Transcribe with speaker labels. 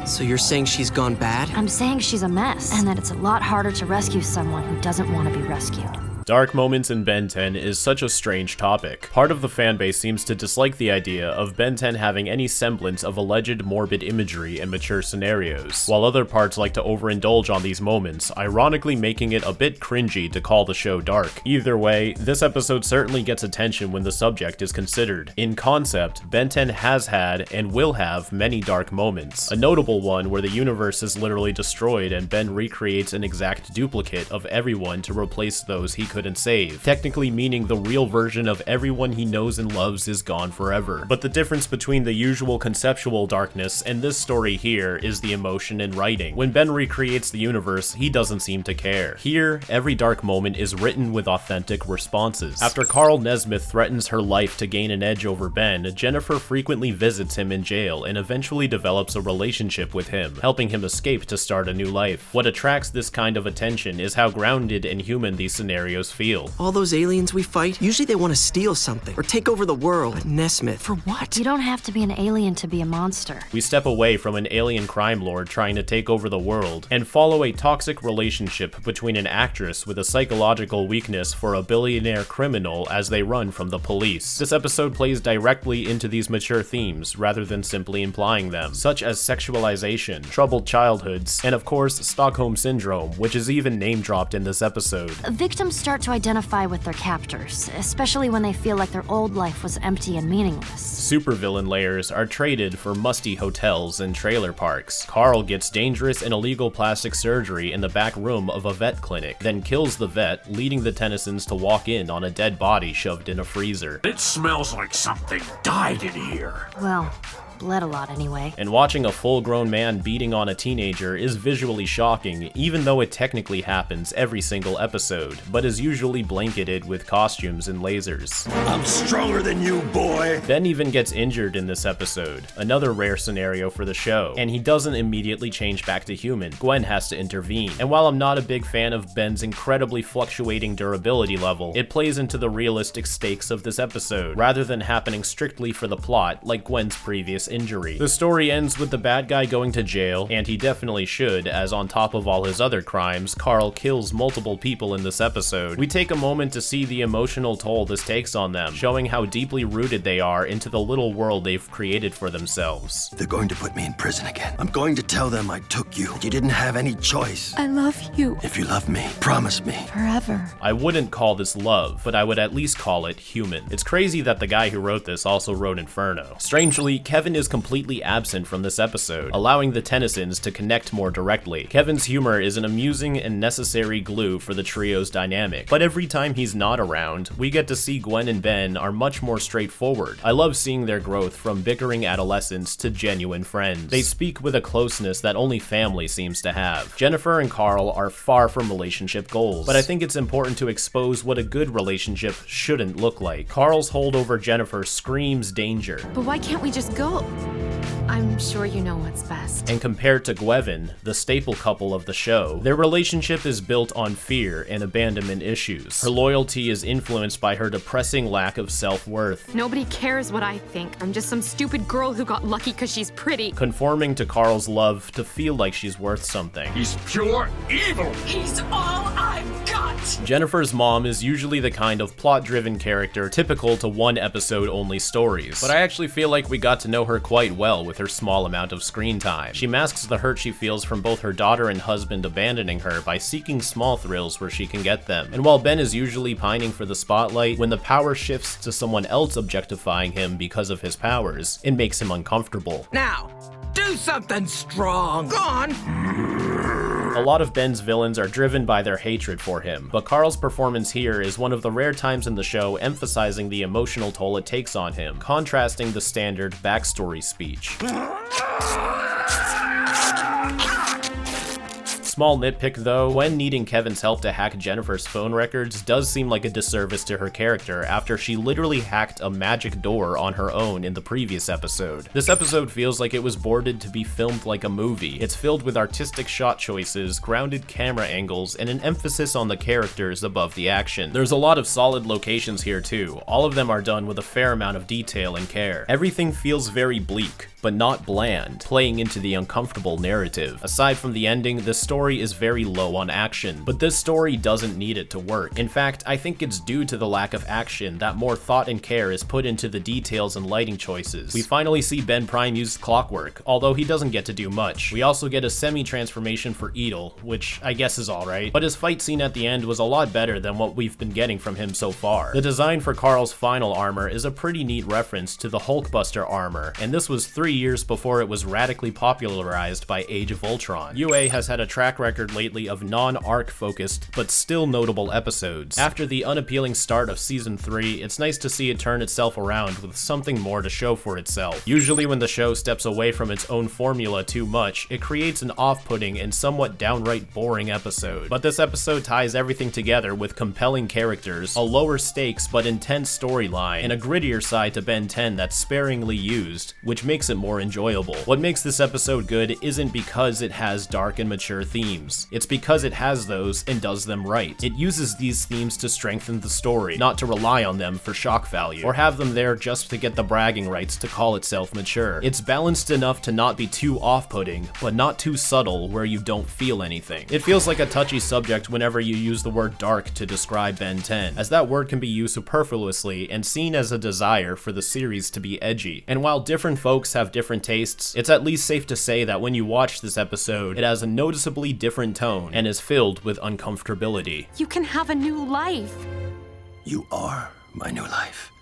Speaker 1: So you're saying she's gone bad?
Speaker 2: I'm saying she's a mess, and that it's a lot harder to rescue someone who doesn't want to be rescued.
Speaker 3: Dark moments in Ben 10 is such a strange topic. Part of the fanbase seems to dislike the idea of Ben 10 having any semblance of alleged morbid imagery and mature scenarios, while other parts like to overindulge on these moments, ironically making it a bit cringy to call the show dark. Either way, this episode certainly gets attention when the subject is considered. In concept, Ben 10 has had and will have many dark moments. A notable one where the universe is literally destroyed and Ben recreates an exact duplicate of everyone to replace those he couldn't save, technically meaning the real version of everyone he knows and loves is gone forever. But the difference between the usual conceptual darkness and this story here is the emotion and writing. When Ben recreates the universe, he doesn't seem to care. Here, every dark moment is written with authentic responses. After Carl Nesmith threatens her life to gain an edge over Ben, Jennifer frequently visits him in jail and eventually develops a relationship with him, helping him escape to start a new life. What attracts this kind of attention is how grounded and human these scenarios feel.
Speaker 1: All those aliens we fight, usually they want to steal something or take over the world. But Nesmith, for what?
Speaker 2: You don't have to be an alien to be a monster.
Speaker 3: We step away from an alien crime lord trying to take over the world and follow a toxic relationship between an actress with a psychological weakness for a billionaire criminal as they run from the police. This episode plays directly into these mature themes rather than simply implying them, such as sexualization, troubled childhoods, and of course Stockholm Syndrome, which is even name-dropped in this episode.
Speaker 2: Victims start to identify with their captors, especially when they feel like their old life was empty and meaningless.
Speaker 3: Supervillain layers are traded for musty hotels and trailer parks. Carl gets dangerous and illegal plastic surgery in the back room of a vet clinic, then kills the vet, leading the Tennysons to walk in on a dead body shoved in a freezer.
Speaker 4: It smells like something died in here.
Speaker 2: Well, bled a lot anyway.
Speaker 3: And watching a full-grown man beating on a teenager is visually shocking, even though it technically happens every single episode, but is usually blanketed with costumes and lasers.
Speaker 4: I'm stronger than you, boy.
Speaker 3: Ben even gets injured in this episode, another rare scenario for the show, and he doesn't immediately change back to human. Gwen has to intervene. And while I'm not a big fan of Ben's incredibly fluctuating durability level, it plays into the realistic stakes of this episode, rather than happening strictly for the plot like Gwen's previous injury. The story ends with the bad guy going to jail, and he definitely should, as on top of all his other crimes, Carl kills multiple people in this episode. We take a moment to see the emotional toll this takes on them, showing how deeply rooted they are into the little world they've created for themselves.
Speaker 4: They're going to put me in prison again. I'm going to tell them I took you. You didn't have any choice.
Speaker 2: I love you.
Speaker 4: If you love me, promise me.
Speaker 2: Forever.
Speaker 3: I wouldn't call this love, but I would at least call it human. It's crazy that the guy who wrote this also wrote Inferno. Strangely, Kevin is completely absent from this episode, allowing the Tennysons to connect more directly. Kevin's humor is an amusing and necessary glue for the trio's dynamic, but every time he's not around, we get to see Gwen and Ben are much more straightforward. I love seeing their growth from bickering adolescents to genuine friends. They speak with a closeness that only family seems to have. Jennifer and Carl are far from relationship goals, but I think it's important to expose what a good relationship shouldn't look like. Carl's hold over Jennifer screams danger.
Speaker 5: But why can't we just go? I'm sure you know what's best.
Speaker 3: And compared to Gwevin, the staple couple of the show, their relationship is built on fear and abandonment issues. Her loyalty is influenced by her depressing lack of self-worth.
Speaker 5: Nobody cares what I think. I'm just some stupid girl who got lucky because she's pretty.
Speaker 3: Conforming to Carl's love to feel like she's worth something.
Speaker 4: He's pure evil.
Speaker 6: He's all I've got!
Speaker 3: Jennifer's mom is usually the kind of plot-driven character typical to one-episode-only stories, but I actually feel like we got to know her quite well with her small amount of screen time. She masks the hurt she feels from both her daughter and husband abandoning her by seeking small thrills where she can get them. And while Ben is usually pining for the spotlight, when the power shifts to someone else objectifying him because of his powers, it makes him uncomfortable.
Speaker 7: Now, do something strong. Go on.
Speaker 3: A lot of Ben's villains are driven by their hatred for him, but Carl's performance here is one of the rare times in the show emphasizing the emotional toll it takes on him, contrasting the standard backstory speech. Small nitpick though, Gwen needing Kevin's help to hack Jennifer's phone records does seem like a disservice to her character after she literally hacked a magic door on her own in the previous episode. This episode feels like it was boarded to be filmed like a movie. It's filled with artistic shot choices, grounded camera angles, and an emphasis on the characters above the action. There's a lot of solid locations here too. All of them are done with a fair amount of detail and care. Everything feels very bleak, but not bland, playing into the uncomfortable narrative. Aside from the ending, the story is very low on action, but this story doesn't need it to work. In fact, I think it's due to the lack of action that more thought and care is put into the details and lighting choices. We finally see Ben Prime use clockwork, although he doesn't get to do much. We also get a semi-transformation for Edel, which I guess is alright, but his fight scene at the end was a lot better than what we've been getting from him so far. The design for Carl's final armor is a pretty neat reference to the Hulkbuster armor, and this was 3 years before it was radically popularized by Age of Ultron. UA has had a track record lately of non-arc focused, but still notable episodes. After the unappealing start of Season 3, it's nice to see it turn itself around with something more to show for itself. Usually when the show steps away from its own formula too much, it creates an off-putting and somewhat downright boring episode. But this episode ties everything together with compelling characters, a lower stakes but intense storyline, and a grittier side to Ben 10 that's sparingly used, which makes it more enjoyable. What makes this episode good isn't because it has dark and mature themes. It's because it has those and does them right. It uses these themes to strengthen the story, not to rely on them for shock value, or have them there just to get the bragging rights to call itself mature. It's balanced enough to not be too off-putting, but not too subtle where you don't feel anything. It feels like a touchy subject whenever you use the word dark to describe Ben 10, as that word can be used superfluously and seen as a desire for the series to be edgy. And while different folks have different tastes, it's at least safe to say that when you watch this episode, it has a noticeably different tone and is filled with uncomfortability.
Speaker 5: You can have a new life.
Speaker 4: You are my new life.